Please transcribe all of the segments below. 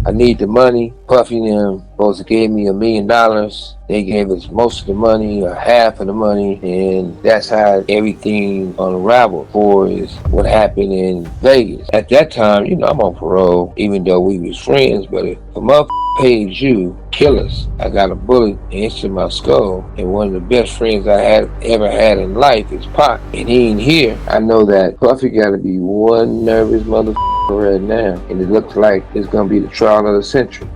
I need the money. Puffy and them supposed to gave me $1 million. They gave us most of the money, or half of the money, and that's how everything unraveled for is what happened in Vegas. At that time, I'm on parole, even though we was friends, but if a motherfucker pays you, kill us. I got a bullet into my skull, and one of the best friends I ever had in life is Pac, and he ain't here. I know that Puffy gotta be one nervous motherfucker right now, and it looks like it's gonna be the trial of the century.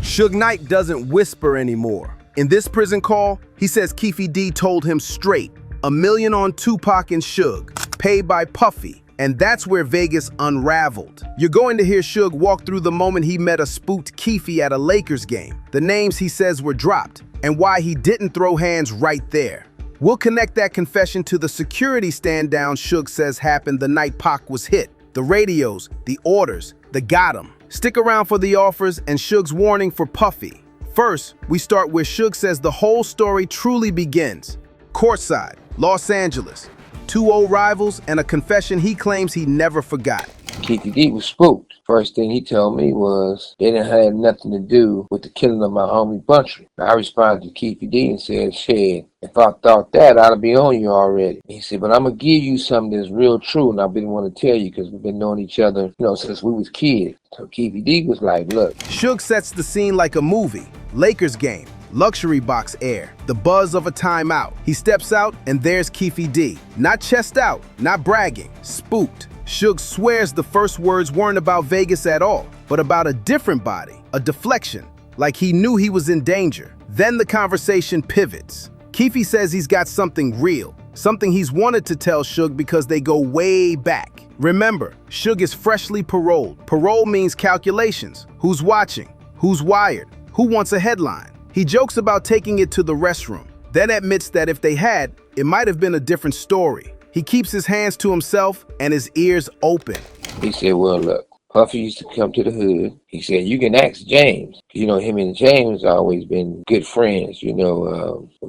Suge Knight doesn't whisper anymore. In this prison call, he says Keefe D told him straight, $1 million on Tupac and Suge, paid by Puffy, and that's where Vegas unraveled. You're going to hear Suge walk through the moment he met a spooked Keefe at a Lakers game, the names he says were dropped, and why he didn't throw hands right there. We'll connect that confession to the security stand-down Suge says happened the night Pac was hit, the radios, the orders, the got him. Stick around for the offers and Suge's warning for Puffy. First, we start where Suge says the whole story truly begins. Courtside, Los Angeles. 2 old rivals and a confession he claims he never forgot. Keefe D was spooked. First thing he told me was they didn't have nothing to do with the killing of my homie Buntry. I responded to Keefe D and said, shit, if I thought that, I'd be on you already. He said, but I'm going to give you something that's real true, and I've been wanting to tell you because we've been knowing each other, since we was kids. So Keefe D was like, look. Suge sets the scene like a movie. Lakers game. Luxury box air, the buzz of a timeout. He steps out and there's Keefe D. Not chest out, not bragging, spooked. Suge swears the first words weren't about Vegas at all, but about a different body, a deflection, like he knew he was in danger. Then the conversation pivots. Keefe says he's got something real, something he's wanted to tell Suge because they go way back. Remember, Suge is freshly paroled. Parole means calculations. Who's watching? Who's wired? Who wants a headline? He jokes about taking it to the restroom, then admits that if they had, it might have been a different story. He keeps his hands to himself and his ears open. He said, well, look, Puffy used to come to the hood. He said, you can ask James. Him and James always been good friends.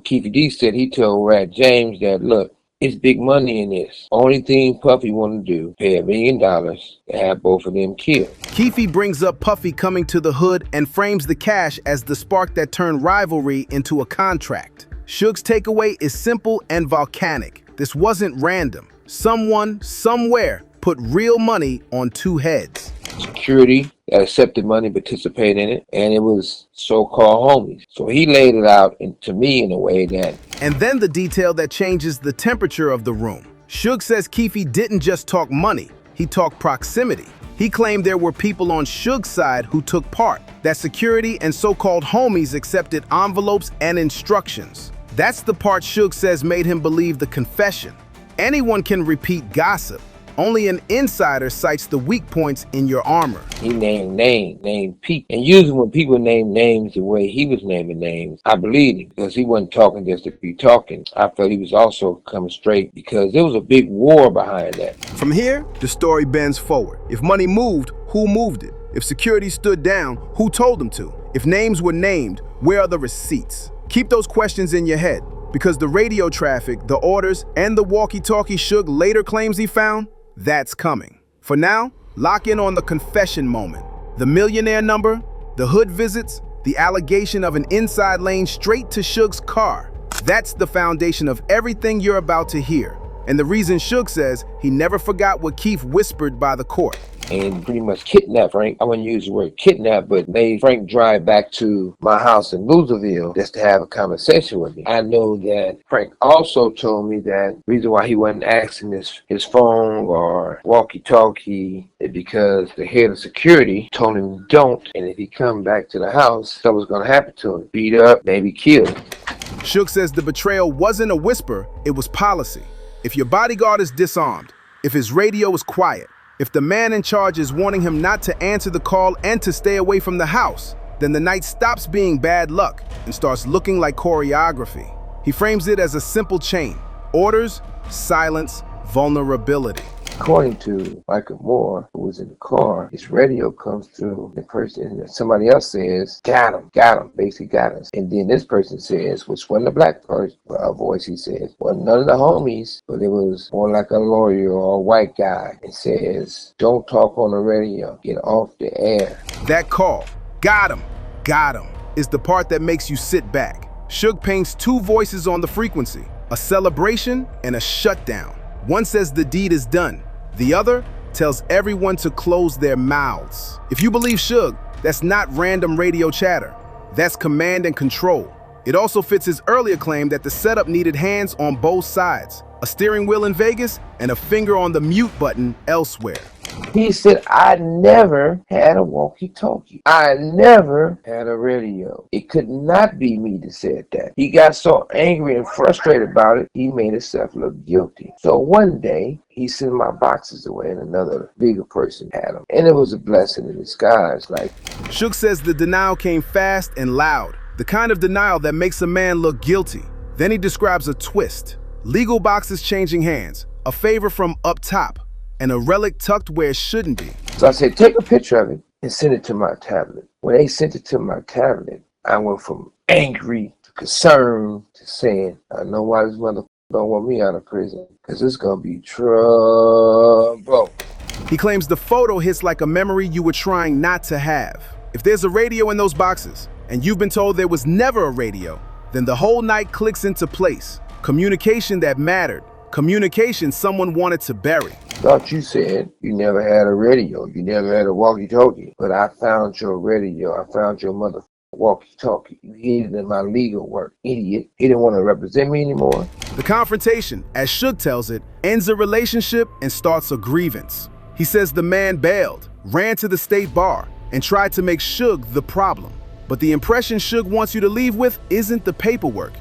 Keefe D said he told Rat James that, look, it's big money in this. Only thing Puffy want to do, pay $1 million to have both of them killed. Keefe brings up Puffy coming to the hood and frames the cash as the spark that turned rivalry into a contract. Suge's takeaway is simple and volcanic. This wasn't random. Someone, somewhere, put real money on 2 heads. Security that accepted money participated in it, and it was so-called homies. So he laid it out to me in a way that... And then the detail that changes the temperature of the room. Suge says Keefe didn't just talk money, he talked proximity. He claimed there were people on Suge's side who took part, that security and so-called homies accepted envelopes and instructions. That's the part Suge says made him believe the confession. Anyone can repeat gossip. Only an insider cites the weak points in your armor. He named Pete. And usually when people name names the way he was naming names, I believed him because he wasn't talking just to be talking. I felt he was also coming straight because there was a big war behind that. From here, the story bends forward. If money moved, who moved it? If security stood down, who told them to? If names were named, where are the receipts? Keep those questions in your head because the radio traffic, the orders, and the walkie-talkie Suge later claims he found, that's coming. For now, lock in on the confession moment. The millionaire number, the hood visits, the allegation of an inside lane straight to Suge's car. That's the foundation of everything you're about to hear. And the reason Suge says he never forgot what Keefe whispered by the court. And pretty much kidnapped Frank. I wouldn't use the word kidnap, but made Frank drive back to my house in Loserville just to have a conversation with me. I know that Frank also told me that the reason why he wasn't asking his phone or walkie-talkie is because the head of security told him don't, and if he come back to the house, something was going to happen to him. Beat up, maybe killed. Suge says the betrayal wasn't a whisper, it was policy. If your bodyguard is disarmed, if his radio is quiet, if the man in charge is warning him not to answer the call and to stay away from the house, then the night stops being bad luck and starts looking like choreography. He frames it as a simple chain: orders, silence, vulnerability. According to Michael Moore, who was in the car, his radio comes through. The person, somebody else says, got him, basically got us. And then this person says, which wasn't a black person, voice, he says, well, none of the homies, but it was more like a lawyer or a white guy. It says, don't talk on the radio, get off the air. That call, got him, is the part that makes you sit back. Suge paints two voices on the frequency, a celebration and a shutdown. One says the deed is done. The other tells everyone to close their mouths. If you believe Suge, that's not random radio chatter. That's command and control. It also fits his earlier claim that the setup needed hands on both sides, a steering wheel in Vegas and a finger on the mute button elsewhere. He said, I never had a walkie-talkie. I never had a radio. It could not be me that said that. He got so angry and frustrated about it, he made himself look guilty. So one day, he sent my boxes away and another bigger person had them. And it was a blessing in disguise. Suge says the denial came fast and loud, the kind of denial that makes a man look guilty. Then he describes a twist. Legal boxes changing hands, a favor from up top, and a relic tucked where it shouldn't be. So I said, take a picture of it and send it to my tablet. When they sent it to my tablet, I went from angry to concerned to saying, I know why this motherfucker don't want me out of prison, because it's going to be trouble. He claims the photo hits like a memory you were trying not to have. If there's a radio in those boxes, and you've been told there was never a radio, then the whole night clicks into place. Communication that mattered. Communication someone wanted to bury. Thought you said you never had a radio, you never had a walkie-talkie, but I found your radio, I found your mother walkie-talkie. You hid it in my legal work, idiot. He didn't want to represent me anymore. The confrontation, as Suge tells it, ends a relationship and starts a grievance. He says the man bailed, ran to the state bar, and tried to make Suge the problem. But the impression Suge wants you to leave with isn't the paperwork,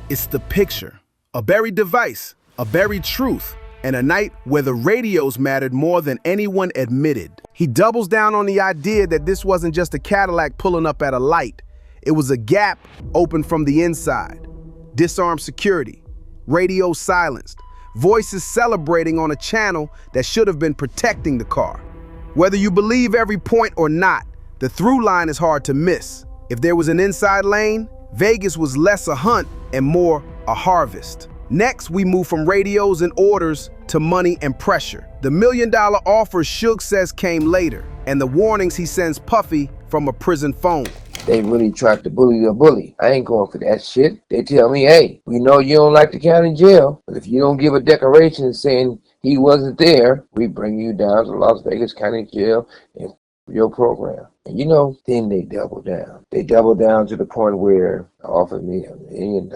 it's the picture. A buried device, a buried truth, and a night where the radios mattered more than anyone admitted. He doubles down on the idea that this wasn't just a Cadillac pulling up at a light. It was a gap open from the inside. Disarmed security, radio silenced, voices celebrating on a channel that should have been protecting the car. Whether you believe every point or not, the through line is hard to miss. If there was an inside lane, Vegas was less a hunt and more a harvest. Next, we move from radios and orders to money and pressure. The $1 million offer Suge says came later, and the warnings he sends Puffy from a prison phone. They really tried to bully the bully. I ain't going for that shit. They tell me, hey, we know you don't like the county jail, but if you don't give a declaration saying he wasn't there, we bring you down to Las Vegas County Jail and your program. And then they double down. They double down to the point where they offered me $1 million.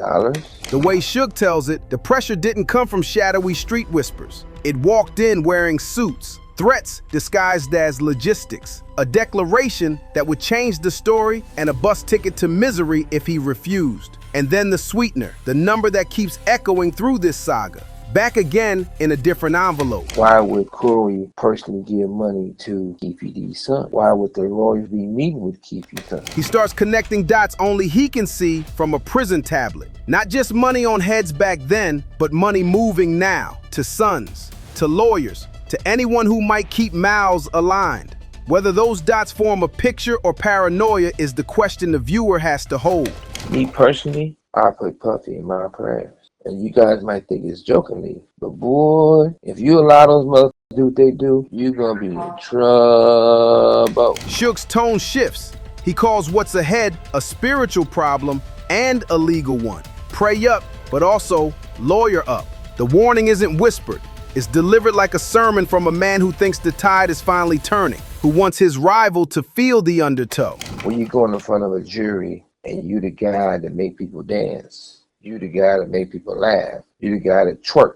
The way Suge tells it, the pressure didn't come from shadowy street whispers. It walked in wearing suits, threats disguised as logistics, a declaration that would change the story, and a bus ticket to misery if he refused. And then the sweetener, the number that keeps echoing through this saga. Back again in a different envelope. Why would Corey personally give money to Keefe D's son? Why would the lawyers be meeting with Keefe's son? He starts connecting dots only he can see from a prison tablet. Not just money on heads back then, but money moving now to sons, to lawyers, to anyone who might keep mouths aligned. Whether those dots form a picture or paranoia is the question the viewer has to hold. Me personally, I put Puffy in my prayers. And you guys might think it's jokingly, but boy, if you allow those motherfuckers to do what they do, you're gonna be in trouble. Suge's tone shifts. He calls what's ahead a spiritual problem and a legal one. Pray up, but also lawyer up. The warning isn't whispered. It's delivered like a sermon from a man who thinks the tide is finally turning, who wants his rival to feel the undertow. When you go in front of a jury and you the guy that make people dance, you the guy that make people laugh, you the guy that twerk,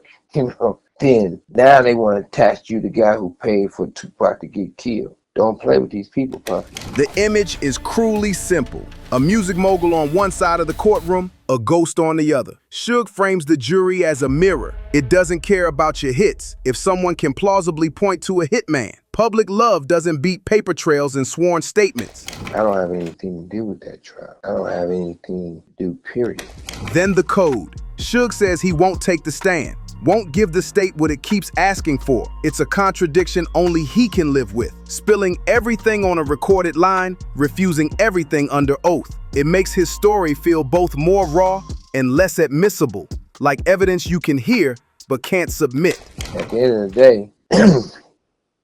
then now they want to attach you the guy who paid for Tupac to get killed. Don't play with these people, Puffy. The image is cruelly simple. A music mogul on one side of the courtroom, a ghost on the other. Suge frames the jury as a mirror. It doesn't care about your hits if someone can plausibly point to a hitman. Public love doesn't beat paper trails and sworn statements. I don't have anything to do with that trial. I don't have anything to do, period. Then the code. Suge says he won't take the stand. won't give the state what it keeps asking for. It's a contradiction only he can live with. Spilling everything on a recorded line, refusing everything under oath. It makes his story feel both more raw and less admissible, like evidence you can hear but can't submit. At the end of the day,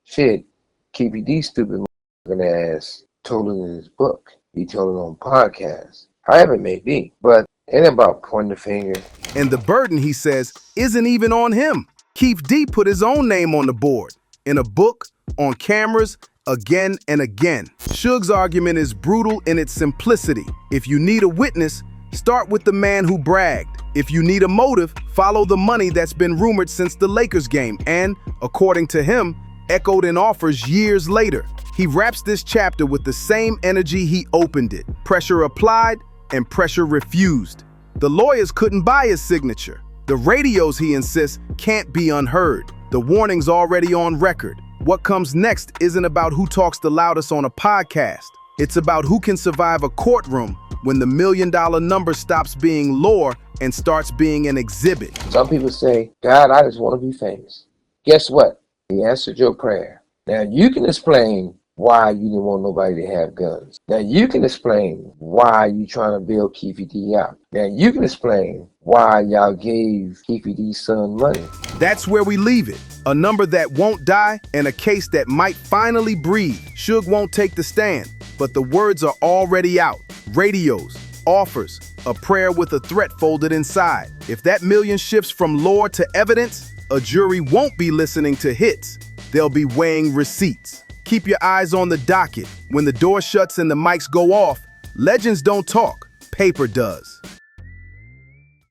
shit, KPD stupid motherfucking ass told it in his book. He told it on podcasts. However it may be. But it ain't about pointing the finger. And the burden, he says, isn't even on him. Keith D put his own name on the board, in a book, on cameras, again and again. Suge's argument is brutal in its simplicity. If you need a witness, start with the man who bragged. If you need a motive, follow the money that's been rumored since the Lakers game and, according to him, echoed in offers years later. He wraps this chapter with the same energy he opened it. Pressure applied and pressure refused. The lawyers couldn't buy his signature. The radios, he insists, can't be unheard. The warning's already on record. What comes next isn't about who talks the loudest on a podcast. It's about who can survive a courtroom when the $1 million number stops being lore and starts being an exhibit. Some people say, God, I just want to be famous. Guess what? He answered your prayer. Now you can explain why you didn't want nobody to have guns. Now you can explain why you trying to bail Keefy D out. Now you can explain why y'all gave Keefy D's son money. That's where we leave it. A number that won't die and a case that might finally breathe. Suge won't take the stand, but the words are already out. Radios, offers, a prayer with a threat folded inside. If that million shifts from lore to evidence, a jury won't be listening to hits. They'll be weighing receipts. Keep your eyes on the docket. When the door shuts and the mics go off, legends don't talk, paper does.